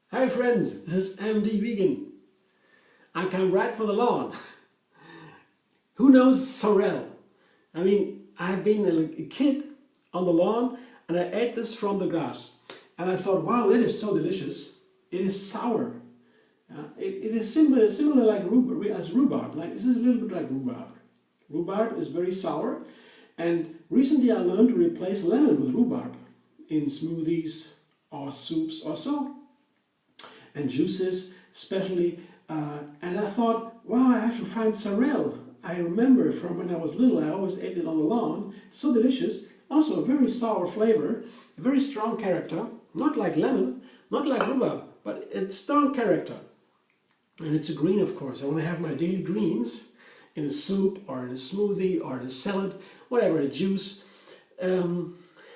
Hi friends, this is MD Vegan. I come right for the lawn. Who knows sorrel? I mean, I've been a kid on the lawn and I ate this from the grass. And I thought, wow, it is so delicious. It is sour. It is similar like rhubarb. Like, this is a little bit like rhubarb. Rhubarb is very sour. And recently I learned to replace lemon with rhubarb in smoothies or soups or so. And juices especially, and I thought, wow, I have to find sorrel. I remember from when I was little, I always ate it on the lawn. So delicious, also a very sour flavor, a very strong character, not like lemon, not like rhubarb, but it's strong character. And it's a green, of course. I want to have my daily greens in a soup or in a smoothie or in a salad, whatever, a juice.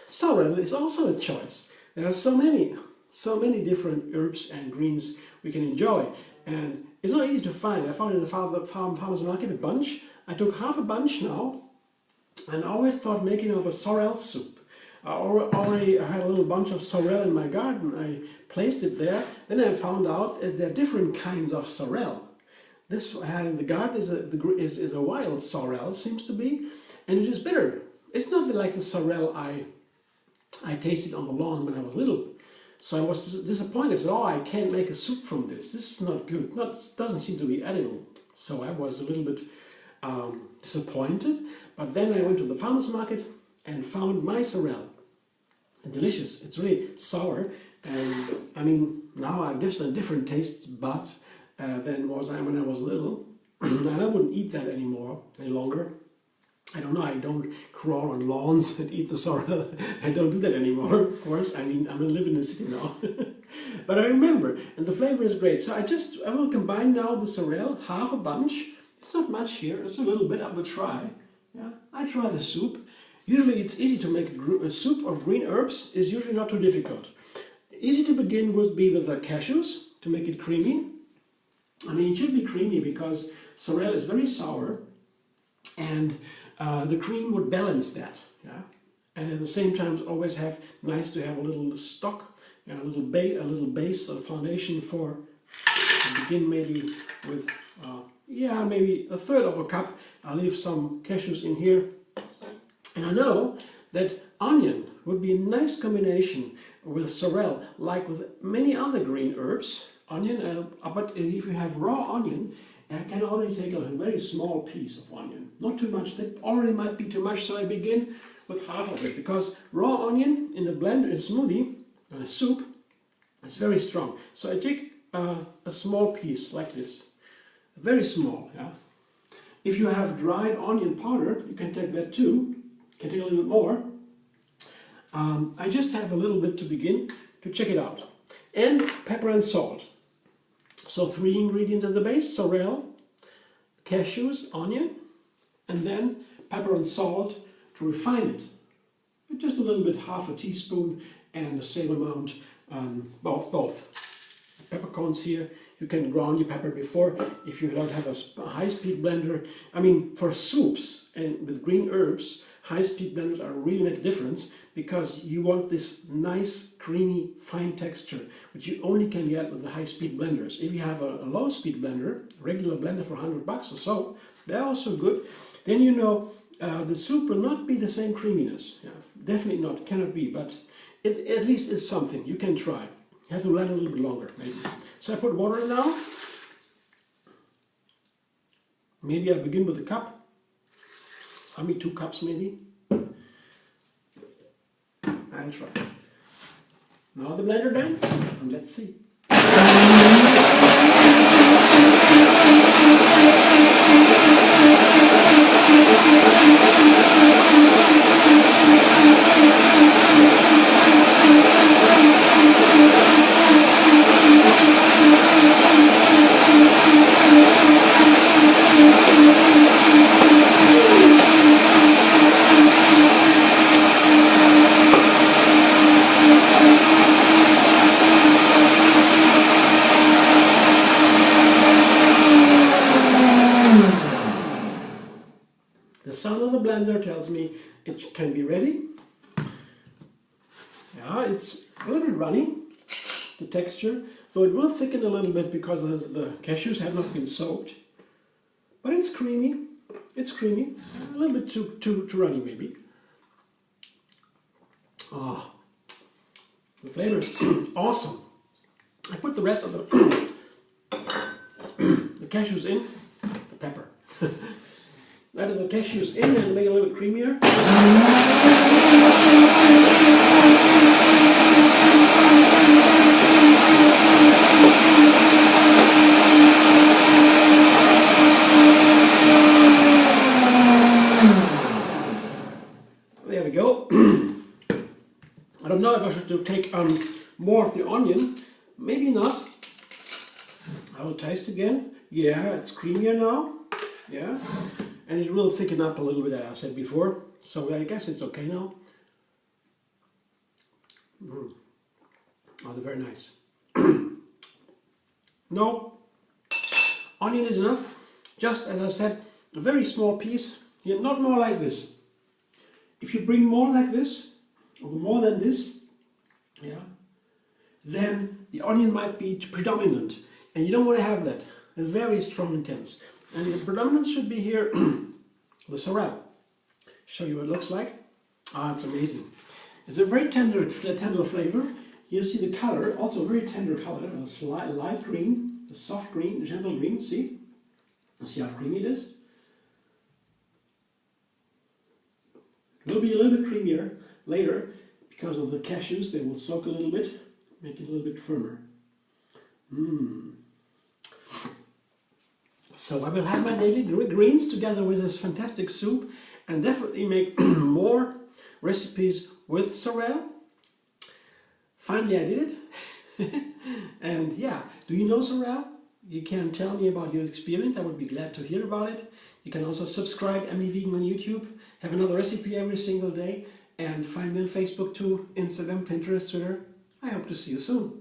Sorrel is also a choice. There are so many different herbs and greens we can enjoy, and it's not easy to find. I found in the farmer's market a bunch. I took half a bunch now, and I always thought making of a sorrel soup. I already had a little bunch of sorrel in my garden. I placed it there. Then I found out that there are different kinds of sorrel. This in the garden is a wild sorrel, seems to be, and it is bitter. It's not like the sorrel I tasted on the lawn when I was little. So I was disappointed. I said, oh, I can't make a soup from this. This is not good. It doesn't seem to be edible. So I was a little bit disappointed. But then I went to the farmer's market and found my sorrel. And delicious. It's really sour. And I mean, now I have different tastes buds than was I when I was little. And I wouldn't eat that any longer. I don't know, I don't crawl on lawns and eat the sorrel. I don't do that anymore, of course. I mean, I live in the city now. But I remember, and the flavor is great. So I will combine now the sorrel, half a bunch. It's not much here, it's a little bit, I will try. Yeah, I try the soup. Usually it's easy to make a soup of green herbs, is usually not too difficult. Easy to begin would be with the cashews, to make it creamy. I mean, it should be creamy because sorrel is very sour, and the cream would balance that, yeah. And at the same time, it's always nice to have a little stock, a little base, a foundation for. Begin maybe with, maybe a third of a cup. I'll leave some cashews in here, and I know that onion would be a nice combination with sorrel, like with many other green herbs. Onion, but if you have raw onion, I can only take a very small piece of onion, not too much. That already might be too much, so I begin with half of it, because raw onion in a blender, in a smoothie, in a soup, is very strong. So I take a small piece like this, very small. Yeah. If you have dried onion powder, you can take that too. You can take a little bit more. I just have a little bit to begin to check it out, and pepper and salt. So 3 ingredients at the base: sorrel, cashews, onion, and then pepper and salt to refine it. Just a little bit, half a teaspoon, and the same amount, both. Peppercorns here. You can ground your pepper before if you don't have a high-speed blender. I mean, for soups and with green herbs, high-speed blenders are really make a difference, because you want this nice, creamy, fine texture, which you only can get with the high-speed blenders. If you have a low-speed blender, a regular blender for $100 or so, they're also good. Then you know the soup will not be the same creaminess. Yeah, definitely not, cannot be, but it at least is something you can try. You have to let it a little bit longer, maybe. So I put water in now. Maybe I'll begin with a cup. I mean 2 cups maybe. I'll try. Now the blender dance, and let's see. which can be ready. Yeah, it's a little bit runny, the texture, though it will thicken a little bit because the cashews have not been soaked. But it's creamy. It's creamy. A little bit too runny maybe. Oh, the flavor is awesome. I put the rest of the cashews in, the pepper. Added the cashews in and make it a little bit creamier. There we go. I don't know if I should take more of the onion. Maybe not. I will taste again. Yeah, it's creamier now. Yeah. And it will thicken up a little bit, as I said before. So I guess it's okay now. Oh, they're very nice. No, onion is enough. Just as I said, a very small piece. Yeah, not more like this. If you bring more like this, or more than this, yeah, then the onion might be predominant. And you don't want to have that. It's very strong intense. And the predominance should be here, the sorrel. Show you what it looks like. Ah, it's amazing. It's a very tender flavor. You see the color, also a very tender color. It's light green, a soft green, a gentle green. See? You see how creamy it is? It will be a little bit creamier later because of the cashews. They will soak a little bit, make it a little bit firmer. So I will have my daily greens together with this fantastic soup and definitely make more recipes with sorrel. Finally I did it. And yeah, do you know sorrel? You can tell me about your experience. I would be glad to hear about it. You can also subscribe Emily Vegan on YouTube, have another recipe every single day, and find me on Facebook too, Instagram, Pinterest, Twitter. I hope to see you soon.